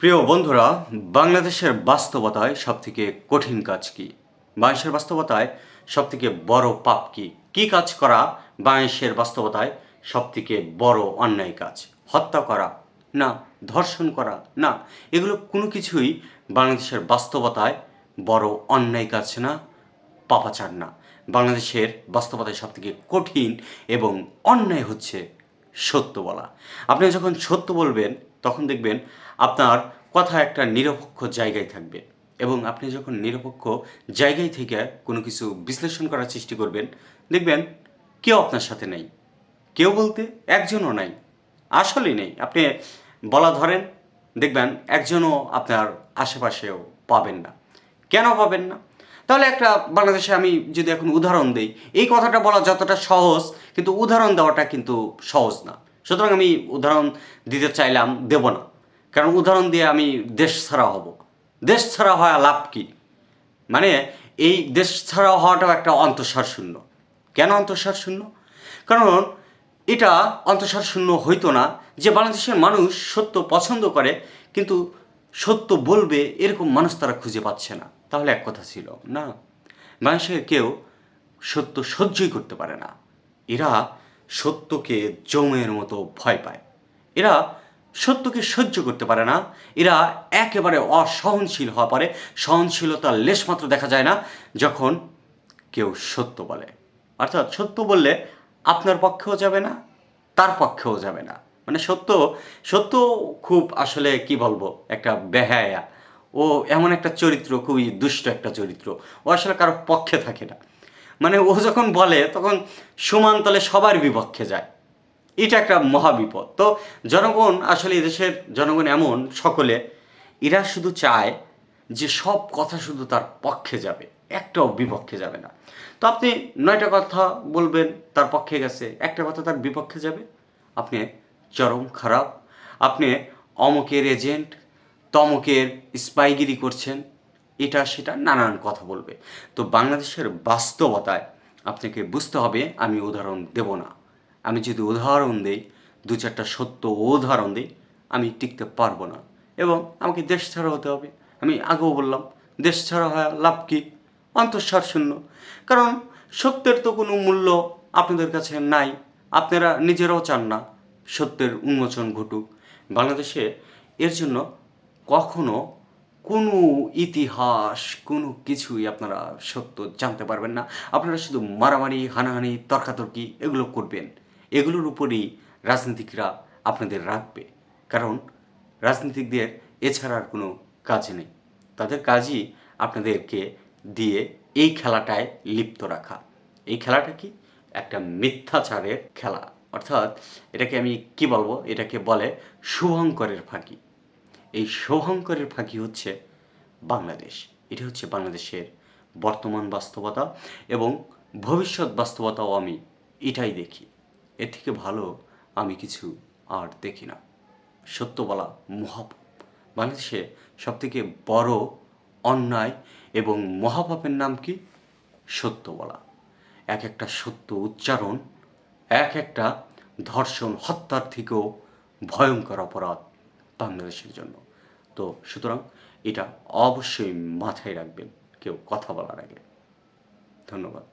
প্রিয় বন্ধুরা, বাংলাদেশের বাস্তবতায় সবথেকে কঠিন কাজ কি? বাংলাদেশের বাস্তবতায় সবথেকে বড় পাপ কি? কি কাজ করা বাংলাদেশের বাস্তবতায় সবথেকে বড় অন্যায় কাজ? হত্যা করা? না। ধর্ষণ করা? না। এগুলো কোনো কিছুই বাংলাদেশের বাস্তবতায় বড় অন্যায় কাজ না, পাপাচার না। বাংলাদেশের বাস্তবতায় সবথেকে কঠিন এবং অন্যায় হচ্ছে সত্য বলা। আপনি যখন সত্য বলবেন তখন দেখবেন আপনার কথা একটা নিরপেক্ষ জায়গায় থাকবে, এবং আপনি যখন নিরপেক্ষ জায়গায় থেকে কোনো কিছু বিশ্লেষণ করার চেষ্টা করবেন, দেখবেন কেউ আপনার সাথে নেই। কেউ বলতে একজনও নাই, আসলেই নেই। আপনি বলা ধরেন, দেখবেন একজনও আপনার আশেপাশেও পাবেন না। কেন পাবেন না? তাহলে একটা বাংলাদেশে আমি যদি এখন উদাহরণ দিই, এই কথাটা বলা যতটা সহজ, কিন্তু উদাহরণ দেওয়াটা কিন্তু সহজ না। সুতরাং আমি উদাহরণ দিতে চাইলাম, দেব না। কারণ উদাহরণ দিয়ে আমি দেশ ছাড়া হব। দেশ ছাড়া হওয়া লাভ কি? মানে এই দেশ ছাড়া হওয়াটাও একটা অন্তঃসার শূন্য। কেন অন্তঃসার শূন্য? কারণ এটা অন্তঃসার শূন্য হইতো না যে বাংলাদেশের মানুষ সত্য পছন্দ করে, কিন্তু সত্য বলবে এরকম মানুষ তারা খুঁজে পাচ্ছে না। তাহলে এক কথা ছিল না, বাংলাদেশের কেউ সত্য সহ্যই করতে পারে না। এরা সত্যকে যমের মতো ভয় পায়। এরা সত্যকে সহ্য করতে পারে না। এরা একেবারে অসহনশীল হওয়া পারে। সহনশীলতার লেশমাত্র দেখা যায় না যখন কেউ সত্য বলে। অর্থাৎ সত্য বললে আপনার পক্ষেও যাবে না, তার পক্ষেও যাবে না। মানে সত্য সত্য খুব আসলে কি বলবো, একটা বেহায়া। ও এমন একটা চরিত্র, খুবই দুষ্ট একটা চরিত্র। ও আসলে কারো পক্ষে থাকে না। মানে ও যখন বলে তখন সমান তলে সবার বিপক্ষে যায়। এটা একটা মহাবিপদ। তো জনগণ আসলে এদেশের জনগণ এমন সকলে, এরা শুধু চায় যে সব কথা শুধু তার পক্ষে যাবে, একটাও বিপক্ষে যাবে না। তো আপনি ৯টা কথা বলবেন তার পক্ষে গেছে, একটা কথা তার বিপক্ষে যাবে, আপনি চরম খারাপ, আপনি অমুকের এজেন্ট, তমুকের স্পাইগিরি করছেন, এটা সেটা নানান কথা বলবে। তো বাংলাদেশের বাস্তবতায় আপনাকে বুঝতে হবে, আমি উদাহরণ দেব না। আমি যদি উদাহরণ দিই, দু চারটা সত্য উদাহরণ দিই, আমি টিকতে পারবো না, এবং আমাকে দেশ ছাড়া হতে হবে। আমি আগেও বললাম, দেশ ছাড়া হয় লাভ কি? অন্তঃসার শূন্য। কারণ সত্যের তো কোনো মূল্য আপনাদের কাছে নাই। আপনারা নিজেরাও চান না সত্যের উন্মোচন ঘটুক বাংলাদেশে। এর জন্য কখনো কোনো ইতিহাস, কোনো কিছুই আপনারা সত্য জানতে পারবেন না। আপনারা শুধু মারামারি, হানাহানি, তর্কাতর্কি এগুলো করবেন। এগুলোর উপরেই রাজনীতিকরা আপনাদের রাখবে। কারণ রাজনীতিকদের এছাড়া আর কোনো কাজ নেই। তাদের কাজই আপনাদেরকে দিয়ে এই খেলাটায় লিপ্ত রাখা। এই খেলাটা কি? একটা মিথ্যাচারের খেলা। অর্থাৎ এটাকে আমি কি বলবো, এটাকে বলে শুভঙ্করের ফাঁকি। এই শুভঙ্করের ফাঁকি হচ্ছে বাংলাদেশ। এটা হচ্ছে বাংলাদেশের বর্তমান বাস্তবতা, এবং ভবিষ্যৎ বাস্তবতাও আমি এটাই দেখি। এর থেকে ভালো আমি কিছু আর দেখি না। সত্য বলা মহাপাপ। বাংলাদেশে সবথেকে বড় অন্যায় এবং মহাপাপের নাম কি? সত্য বলা। এক একটা সত্য উচ্চারণ এক একটা ধর্ষণ, হত্যার থেকেও ভয়ঙ্কর অপরাধ বাংলাদেশের জন্য। তো সুতরাং এটা অবশ্যই মাথায় রাখবেন কেউ কথা বলার আগে। ধন্যবাদ।